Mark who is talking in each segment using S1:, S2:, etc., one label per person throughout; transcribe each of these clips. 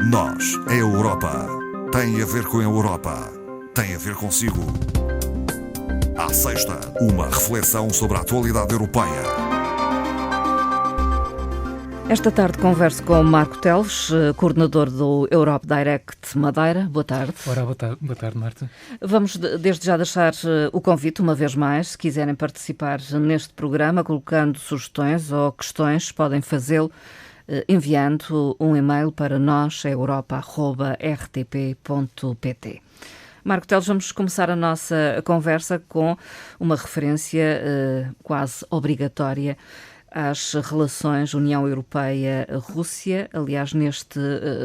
S1: Nós, a Europa, tem a ver com a Europa, tem a ver consigo. À sexta, uma reflexão sobre a atualidade europeia.
S2: Esta tarde converso com Marco Teles, coordenador do Europe Direct Madeira. Boa tarde.
S3: Ora, boa tarde, Marta.
S2: Vamos desde já deixar o convite, uma vez mais, se quiserem participar neste programa, colocando sugestões ou questões, podem fazê-lo enviando um e-mail para nós@rtp.pt. Marco Teles, vamos começar a nossa conversa com uma referência quase obrigatória às relações União Europeia-Rússia, aliás, neste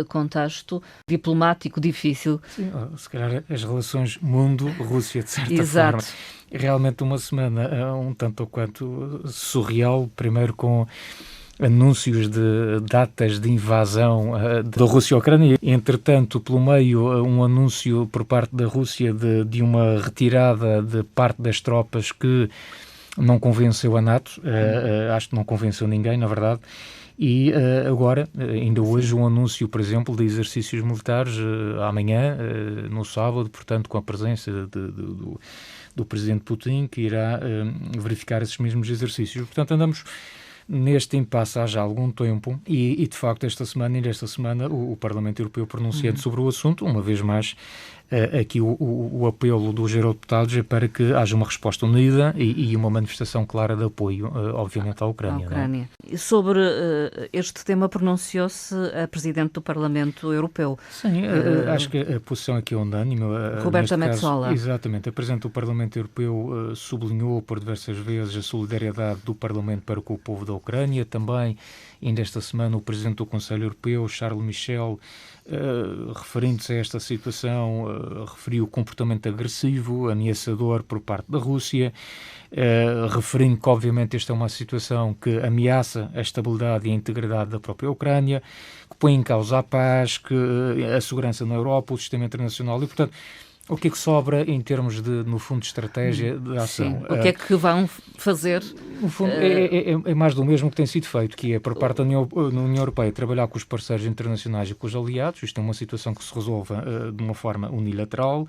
S2: contexto diplomático difícil.
S3: Sim, se calhar as relações mundo-Rússia, de certa
S2: Exato.
S3: forma. Realmente uma semana um tanto ou quanto surreal, primeiro com anúncios de datas de invasão da Rússia à Ucrânia. Entretanto, pelo meio, um anúncio por parte da Rússia de uma retirada de parte das tropas que não convenceu a NATO, acho que não convenceu ninguém, na verdade, e agora, ainda hoje, um anúncio, por exemplo, de exercícios militares amanhã, no sábado, portanto, com a presença do presidente Putin, que irá verificar esses mesmos exercícios. Portanto, andamos neste impasse há já algum tempo e de facto, esta semana, o Parlamento Europeu pronunciando sobre o assunto, uma vez mais, aqui o apelo dos eurodeputados é para que haja uma resposta unida e uma manifestação clara de apoio, obviamente, à Ucrânia.
S2: Não é? E sobre este tema pronunciou-se a Presidente do Parlamento Europeu.
S3: Sim, acho que a posição aqui é unânime.
S2: Roberta Metsola.
S3: Exatamente. A Presidente do Parlamento Europeu sublinhou por diversas vezes a solidariedade do Parlamento para com o povo da Ucrânia. Também, ainda esta semana, o Presidente do Conselho Europeu, Charles Michel, referindo-se a esta situação, referiu o comportamento agressivo, ameaçador por parte da Rússia, referindo que, obviamente, esta é uma situação que ameaça a estabilidade e a integridade da própria Ucrânia, que põe em causa a paz, que a segurança na Europa, o sistema internacional e, portanto, o que é que sobra em termos de, no fundo, de estratégia de ação?
S2: Sim. O que é que vão fazer?
S3: No fundo, é mais do mesmo que tem sido feito, que é, por parte da União Europeia, trabalhar com os parceiros internacionais e com os aliados. Isto é uma situação que se resolve de uma forma unilateral.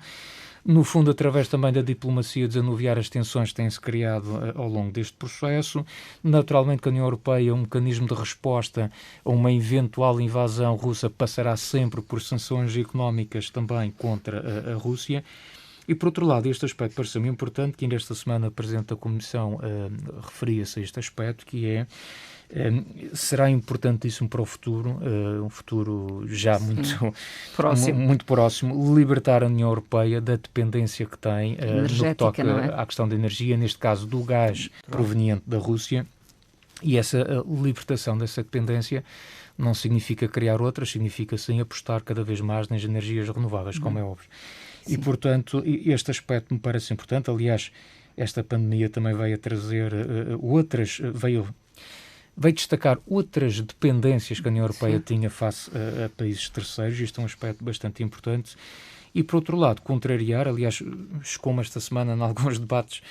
S3: No fundo, através também da diplomacia, desanuviar as tensões que têm-se criado ao longo deste processo. Naturalmente que a União Europeia, um mecanismo de resposta a uma eventual invasão russa, passará sempre por sanções económicas também contra a Rússia. E, por outro lado, este aspecto parece-me importante, que ainda esta semana o Presidente da Comissão referia-se a este aspecto, que é será importantíssimo para o futuro, um futuro já muito próximo, libertar a União Europeia da dependência que tem no que toca à questão da energia, neste caso do gás proveniente da Rússia, e essa libertação dessa dependência não significa criar outras, significa sim apostar cada vez mais nas energias renováveis, como é óbvio. Sim. E, portanto, este aspecto me parece importante. Aliás, esta pandemia também veio a trazer veio destacar outras dependências que a União Europeia tinha face a países terceiros. Isto é um aspecto bastante importante. E, por outro lado, contrariar, aliás, chegou-me esta semana em alguns debates,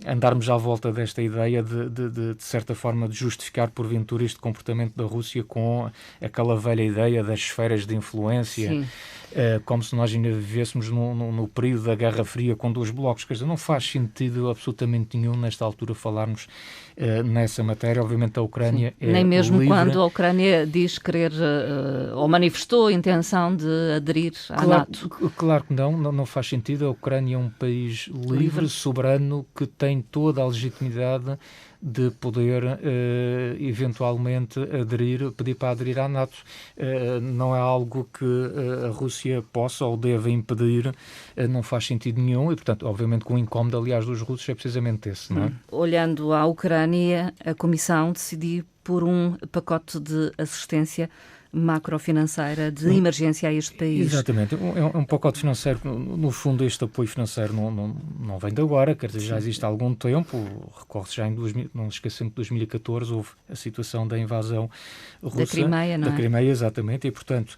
S3: andarmos à volta desta ideia de certa forma, de justificar, porventura, este comportamento da Rússia com aquela velha ideia das esferas de influência, como se nós ainda vivêssemos no período da Guerra Fria com dois blocos. Quer dizer, não faz sentido absolutamente nenhum, nesta altura, falarmos nessa matéria. Obviamente, a Ucrânia é
S2: nem mesmo
S3: livre.
S2: Quando a Ucrânia diz querer, ou manifestou a intenção de aderir à NATO.
S3: Claro que não faz sentido. A Ucrânia é um país livre, soberano, que tem toda a legitimidade de poder eventualmente pedir para aderir à NATO. Não é algo que a Rússia possa ou deva impedir, não faz sentido nenhum e, portanto, obviamente que o incómodo, aliás, dos russos é precisamente esse, não é?
S2: Olhando à Ucrânia, a Comissão decidiu por um pacote de assistência macrofinanceira de emergência a este país.
S3: Exatamente. É um pacote financeiro, no fundo este apoio financeiro não vem de agora, quer dizer, já existe há algum tempo, recorre-se já não esquecendo que em 2014 houve a situação da invasão russa.
S2: Da Crimeia, não é?
S3: Da Crimeia, exatamente, e portanto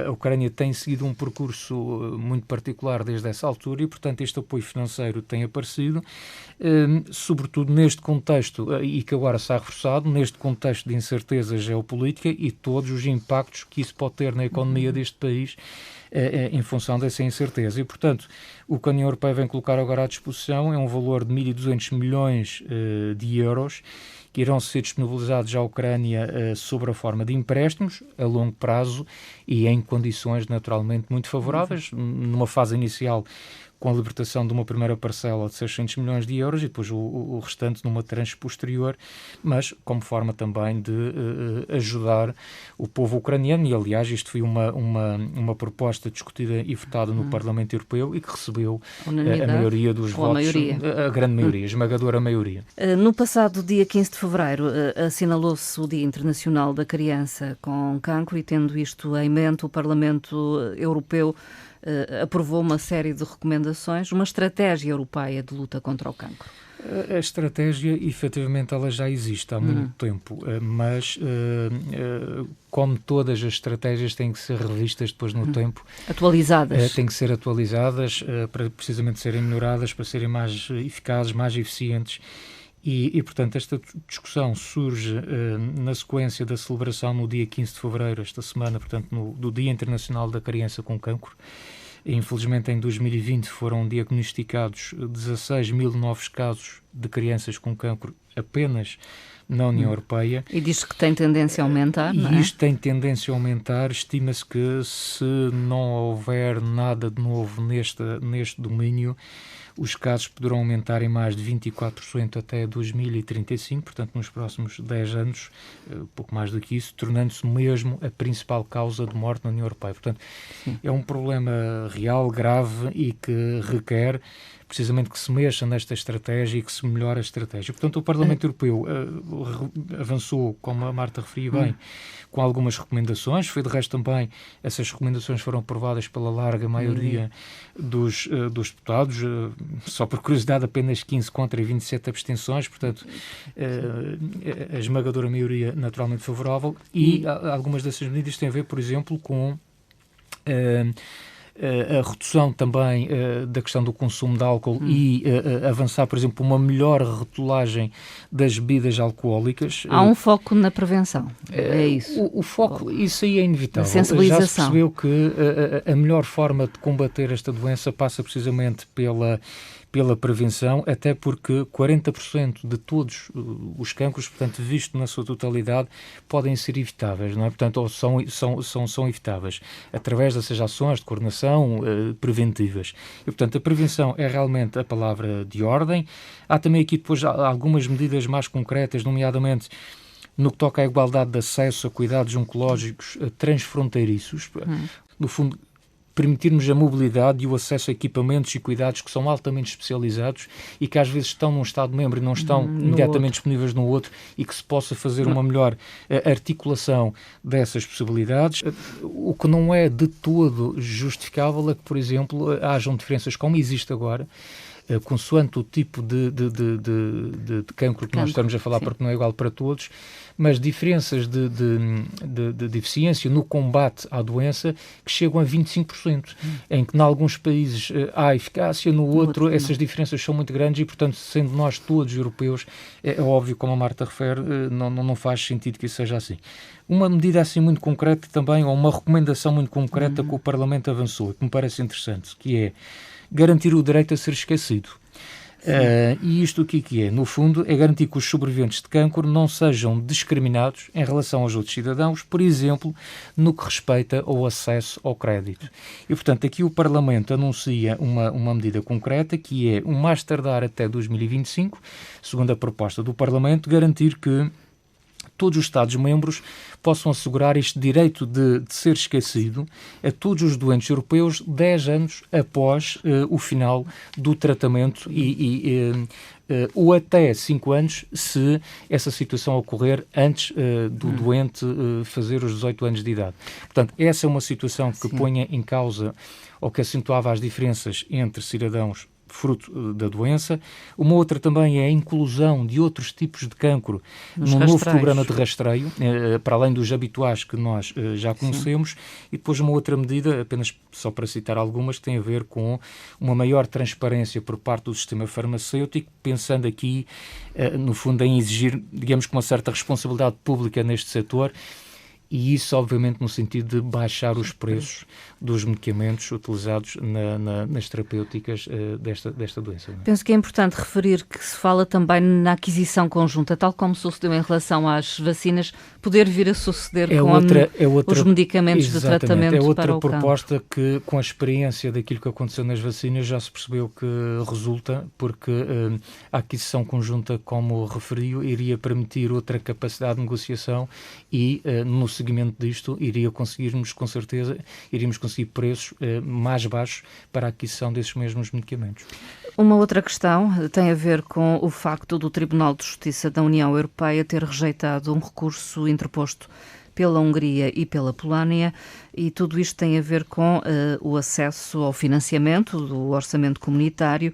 S3: A Ucrânia tem seguido um percurso muito particular desde essa altura e, portanto, este apoio financeiro tem aparecido, sobretudo neste contexto, e que agora está reforçado, neste contexto de incerteza geopolítica e todos os impactos que isso pode ter na economia deste país em função dessa incerteza. E, portanto, o que a União Europeia vem colocar agora à disposição é um valor de 1.200 milhões de euros que irão ser disponibilizados à Ucrânia sob a forma de empréstimos a longo prazo e em condições naturalmente muito favoráveis, numa fase inicial com a libertação de uma primeira parcela de 600 milhões de euros e depois o restante numa tranche posterior, mas como forma também de ajudar o povo ucraniano. E, aliás, isto foi uma proposta discutida e votada no Parlamento Europeu e que recebeu a maioria dos votos, a grande maioria, a esmagadora maioria.
S2: No passado dia 15 de fevereiro assinalou-se o Dia Internacional da Criança com Cancro e, tendo isto em mente, o Parlamento Europeu aprovou uma série de recomendações, uma estratégia europeia de luta contra o cancro.
S3: A estratégia, efetivamente, ela já existe há muito tempo, mas como todas as estratégias têm que ser revistas depois no tempo.
S2: Atualizadas.
S3: Têm que ser atualizadas para precisamente serem melhoradas, para serem mais eficazes, mais eficientes. E, portanto, esta discussão surge na sequência da celebração no dia 15 de fevereiro, esta semana, portanto, do Dia Internacional da Criança com Cancro. Infelizmente, em 2020 foram diagnosticados 16 mil novos casos de crianças com cancro apenas na União Europeia.
S2: E diz que tem tendência a aumentar, não é?
S3: E isto tem tendência a aumentar. Estima-se que, se não houver nada de novo neste domínio, os casos poderão aumentar em mais de 24% até 2035, portanto, nos próximos 10 anos, pouco mais do que isso, tornando-se mesmo a principal causa de morte na União Europeia. Portanto, é um problema real, grave e que requer precisamente que se mexa nesta estratégia e que se melhore a estratégia. Portanto, o Parlamento Europeu avançou, como a Marta referia bem, com algumas recomendações. Foi, de resto, também, essas recomendações foram aprovadas pela larga maioria dos deputados. Só por curiosidade, apenas 15 contra e 27 abstenções. Portanto, a esmagadora maioria naturalmente favorável. E algumas dessas medidas têm a ver, por exemplo, com a redução também da questão do consumo de álcool e avançar, por exemplo, uma melhor rotulagem das bebidas alcoólicas.
S2: Há um foco na prevenção, é isso?
S3: O foco, isso aí é inevitável.
S2: A sensibilização.
S3: Já se percebeu que a melhor forma de combater esta doença passa precisamente pela prevenção, até porque 40% de todos os cancros, portanto, visto na sua totalidade, podem ser evitáveis, não é? Portanto, ou são evitáveis através dessas ações de coordenação preventivas. E, portanto, a prevenção é realmente a palavra de ordem. Há também aqui depois algumas medidas mais concretas, nomeadamente no que toca à igualdade de acesso a cuidados oncológicos transfronteiriços. No fundo, permitirmos a mobilidade e o acesso a equipamentos e cuidados que são altamente especializados e que às vezes estão num Estado-membro e não estão imediatamente disponíveis no outro, e que se possa fazer uma melhor articulação dessas possibilidades. O que não é de todo justificável é que, por exemplo, hajam diferenças como existe agora, consoante o tipo de cancro que nós estamos a falar, porque não é igual para todos, mas diferenças de deficiência no combate à doença que chegam a 25%, em que em alguns países há eficácia, no outro essas diferenças são muito grandes e, portanto, sendo nós todos europeus, é óbvio, como a Marta refere, não faz sentido que isso seja assim. Uma medida assim muito concreta também, ou uma recomendação muito concreta que o Parlamento avançou, que me parece interessante, que é garantir o direito a ser esquecido. E isto o que é? No fundo, é garantir que os sobreviventes de cancro não sejam discriminados em relação aos outros cidadãos, por exemplo, no que respeita ao acesso ao crédito. E, portanto, aqui o Parlamento anuncia uma medida concreta, que é, o mais tardar até 2025, segundo a proposta do Parlamento, garantir que todos os Estados-membros possam assegurar este direito de ser esquecido a todos os doentes europeus 10 anos após o final do tratamento ou até 5 anos se essa situação ocorrer antes do doente fazer os 18 anos de idade. Portanto, essa é uma situação que ponha em causa ou que acentuava as diferenças entre cidadãos fruto da doença. Uma outra também é a inclusão de outros tipos de cancro no novo programa de rastreio, para além dos habituais que nós já conhecemos. Sim. E depois uma outra medida, apenas só para citar algumas, que tem a ver com uma maior transparência por parte do sistema farmacêutico, pensando aqui, no fundo, em exigir, digamos, que uma certa responsabilidade pública neste setor, e isso, obviamente, no sentido de baixar os preços dos medicamentos utilizados nas terapêuticas desta doença. Não é?
S2: Penso que é importante referir que se fala também na aquisição conjunta, tal como sucedeu em relação às vacinas, poder vir a suceder os medicamentos de tratamento para o cancro.
S3: É outra proposta que, com a experiência daquilo que aconteceu nas vacinas, já se percebeu que resulta, porque a aquisição conjunta, como referiu, iria permitir outra capacidade de negociação e, no seguimento disto, iríamos conseguir preços mais baixos para a aquisição desses mesmos medicamentos.
S2: Uma outra questão tem a ver com o facto do Tribunal de Justiça da União Europeia ter rejeitado um recurso interposto pela Hungria e pela Polónia, e tudo isto tem a ver com o acesso ao financiamento do orçamento comunitário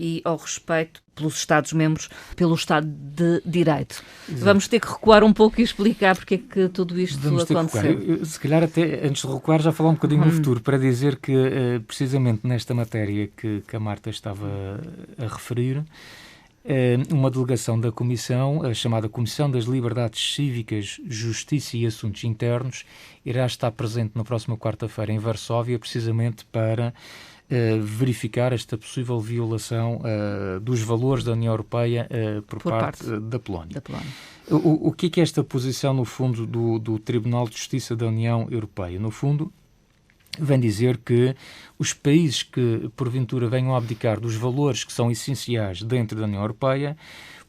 S2: e ao respeito pelos Estados-membros, pelo Estado de Direito. Exato. Vamos ter que recuar um pouco e explicar porque é que tudo isto aconteceu.
S3: Se calhar até, antes de recuar, já falar um bocadinho no futuro, para dizer que, precisamente nesta matéria que a Marta estava a referir, uma delegação da Comissão, a chamada Comissão das Liberdades Cívicas, Justiça e Assuntos Internos, irá estar presente na próxima quarta-feira em Varsóvia, precisamente para verificar esta possível violação dos valores da União Europeia por parte da Polónia. O que é esta posição, no fundo, do Tribunal de Justiça da União Europeia? No fundo, vem dizer que os países que, porventura, venham a abdicar dos valores que são essenciais dentro da União Europeia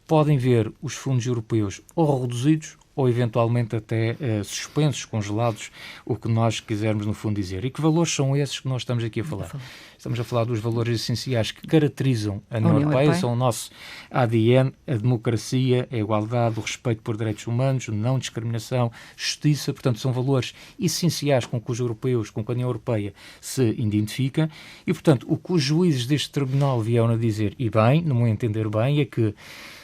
S3: podem ver os fundos europeus ou reduzidos ou eventualmente até suspensos, congelados, o que nós quisermos no fundo dizer. E que valores são esses que nós estamos aqui a falar? Estamos a falar dos valores essenciais que caracterizam a União Europeia, são o nosso ADN, a democracia, a igualdade, o respeito por direitos humanos, a não discriminação, justiça, portanto são valores essenciais com que os europeus, com que a União Europeia se identifica, e portanto o que os juízes deste tribunal vieram a dizer, e bem, no meu entender bem, é que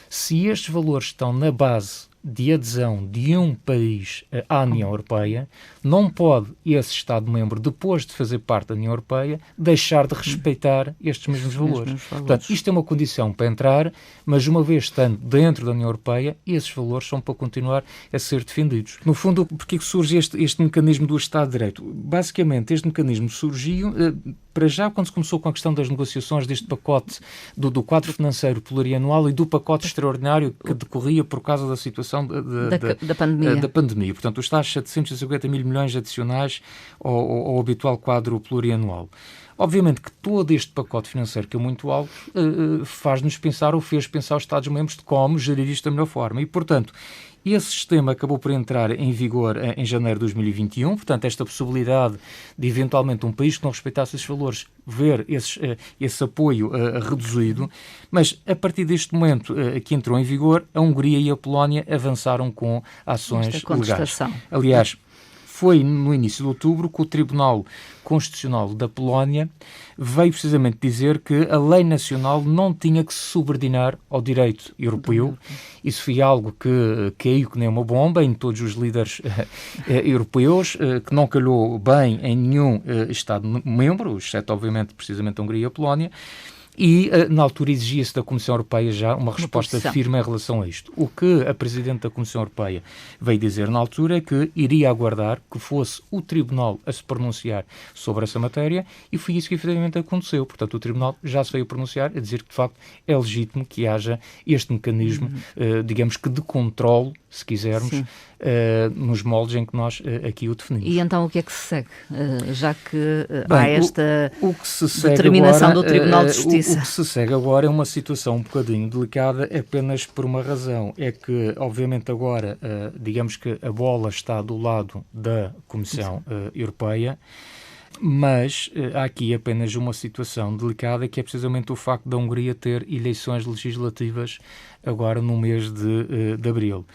S3: se estes valores estão na base de adesão de um país à União Europeia, não pode esse Estado-membro, depois de fazer parte da União Europeia, deixar de respeitar estes mesmos valores. Portanto, isto é uma condição para entrar, mas uma vez estando dentro da União Europeia, esses valores são para continuar a ser defendidos. No fundo, porque surge este mecanismo do Estado de Direito? Basicamente, este mecanismo surgiu para já quando se começou com a questão das negociações deste pacote do quadro financeiro plurianual e do pacote extraordinário que decorria por causa da situação da pandemia. Portanto, os tais 750 mil milhões adicionais ao habitual quadro plurianual. Obviamente que todo este pacote financeiro, que é muito alto, faz-nos pensar ou fez pensar os Estados-membros de como gerir isto da melhor forma. E, portanto, esse sistema acabou por entrar em vigor em janeiro de 2021, portanto, esta possibilidade de, eventualmente, um país que não respeitasse esses valores ver esse apoio reduzido, mas, a partir deste momento que entrou em vigor, a Hungria e a Polónia avançaram com ações legais. Aliás, foi no início de outubro que o Tribunal Constitucional da Polónia veio precisamente dizer que a lei nacional não tinha que se subordinar ao direito europeu. Isso foi algo que caiu que nem uma bomba em todos os líderes europeus, que não calhou bem em nenhum Estado-membro, exceto, obviamente, precisamente a Hungria e a Polónia. E, na altura, exigia-se da Comissão Europeia já uma resposta firme em relação a isto. O que a Presidente da Comissão Europeia veio dizer na altura é que iria aguardar que fosse o Tribunal a se pronunciar sobre essa matéria, e foi isso que efetivamente aconteceu. Portanto, o Tribunal já se veio pronunciar a dizer que, de facto, é legítimo que haja este mecanismo, digamos que de controle, se quisermos, nos moldes em que nós aqui o definimos.
S2: E então o que é que se segue? Já que há esta determinação do Tribunal de Justiça.
S3: O que se segue agora é uma situação um bocadinho delicada apenas por uma razão. É que, obviamente, agora, digamos que a bola está do lado da Comissão Europeia. Mas há aqui apenas uma situação delicada, que é precisamente o facto da Hungria ter eleições legislativas agora no mês de abril.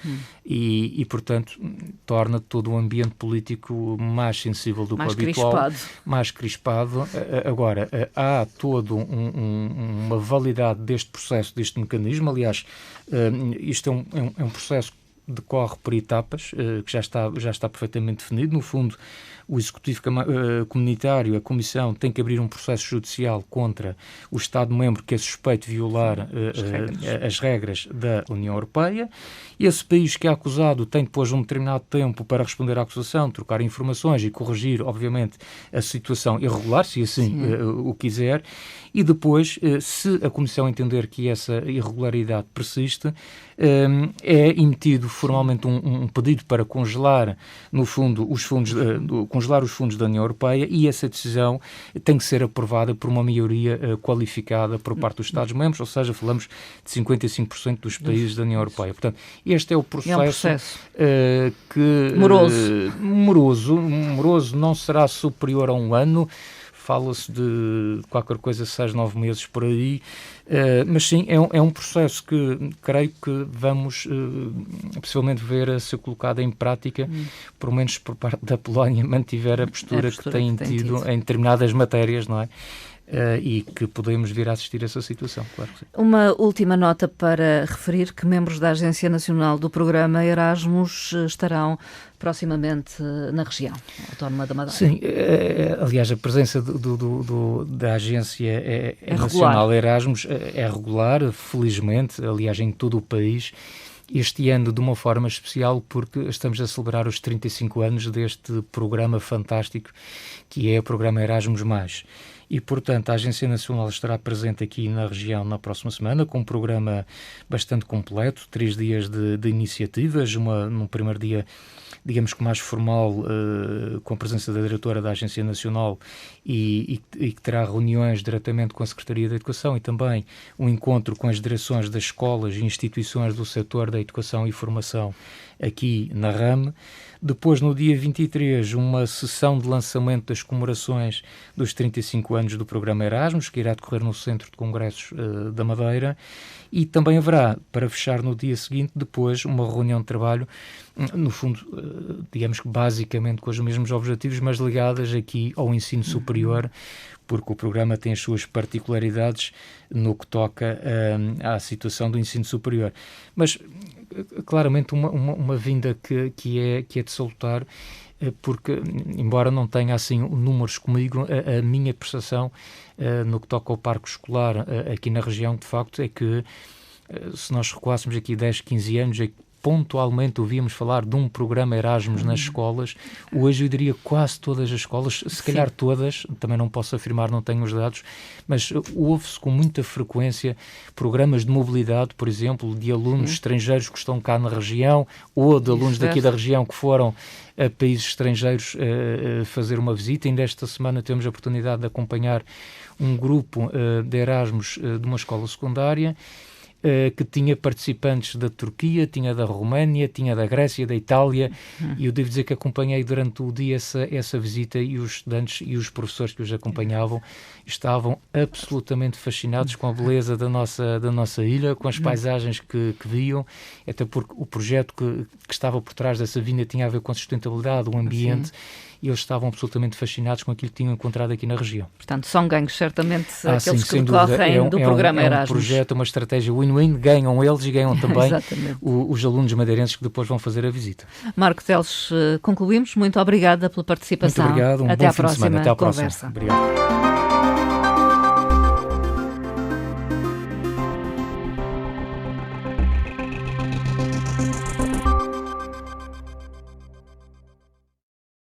S3: E, portanto, torna todo o ambiente político mais sensível do que o habitual. Mais crispado. Agora, há toda uma validade deste processo, deste mecanismo. Aliás, isto é um processo que decorre por etapas, que já está perfeitamente definido. No fundo, o Executivo Comunitário, a Comissão, tem que abrir um processo judicial contra o Estado-membro que é suspeito de violar as regras da União Europeia. Esse país que é acusado tem depois um determinado tempo para responder à acusação, trocar informações e corrigir, obviamente, a situação irregular, se assim o quiser. E depois, se a Comissão entender que essa irregularidade persiste, é emitido formalmente um pedido para congelar, no fundo, congelar os fundos da União Europeia, e essa decisão tem que ser aprovada por uma maioria qualificada por parte dos Estados-membros, ou seja, falamos de 55% dos países da União Europeia. Portanto, este é o processo, que... Moroso, não será superior a um ano. Fala-se de qualquer coisa 6, 9 meses por aí, mas sim, é um processo que creio que vamos possivelmente ver a ser colocado em prática, pelo menos por parte da Polónia, mantiver a postura que tem tido em determinadas matérias, não é? E que podemos vir a assistir a essa situação, claro que sim.
S2: Uma última nota para referir que membros da Agência Nacional do Programa Erasmus estarão proximamente na região autónoma da Madeira.
S3: Sim, aliás, a presença da Agência Nacional Erasmus é regular, felizmente, aliás, em todo o país. Este ano de uma forma especial, porque estamos a celebrar os 35 anos deste programa fantástico que é o programa Erasmus+. E, portanto, a Agência Nacional estará presente aqui na região na próxima semana, com um programa bastante completo, 3 dias de iniciativas, num primeiro dia, digamos que mais formal, com a presença da diretora da Agência Nacional e que terá reuniões diretamente com a Secretaria da Educação, e também um encontro com as direções das escolas e instituições do setor da educação e formação aqui na RAM. Depois, no dia 23, uma sessão de lançamento das comemorações dos 35 anos do programa Erasmus, que irá decorrer no Centro de Congressos da Madeira, e também haverá, para fechar no dia seguinte, depois uma reunião de trabalho, no fundo, digamos que basicamente com os mesmos objetivos, mas ligadas aqui ao ensino superior, porque o programa tem as suas particularidades no que toca à situação do ensino superior. Mas, claramente, uma vinda que é de salutar, porque, embora não tenha assim números comigo, a minha percepção no que toca ao parque escolar aqui na região, de facto, é que, se nós recuássemos aqui 10, 15 anos, pontualmente ouvíamos falar de um programa Erasmus nas escolas. Hoje eu diria quase todas as escolas, se calhar todas, também não posso afirmar, não tenho os dados, mas ouve-se com muita frequência programas de mobilidade, por exemplo, de alunos estrangeiros que estão cá na região, ou de alunos daqui da região que foram a países estrangeiros fazer uma visita. Ainda esta semana temos a oportunidade de acompanhar um grupo de Erasmus de uma escola secundária, que tinha participantes da Turquia, tinha da Roménia, tinha da Grécia, da Itália, e eu devo dizer que acompanhei durante o dia essa visita, e os estudantes e os professores que os acompanhavam estavam absolutamente fascinados com a beleza da nossa ilha, com as paisagens que viam, até porque o projeto que estava por trás dessa vinda tinha a ver com a sustentabilidade, o ambiente, e eles estavam absolutamente fascinados com aquilo que tinham encontrado aqui na região.
S2: Portanto, são ganhos, certamente, aqueles que decorrem do programa Erasmus.
S3: É um projeto, uma estratégia win-win, ganham eles e ganham também os alunos madeirenses que depois vão fazer a visita.
S2: Marco Teles, concluímos. Muito obrigada pela participação.
S3: Muito obrigado,
S2: Até à próxima conversa.
S3: Obrigado.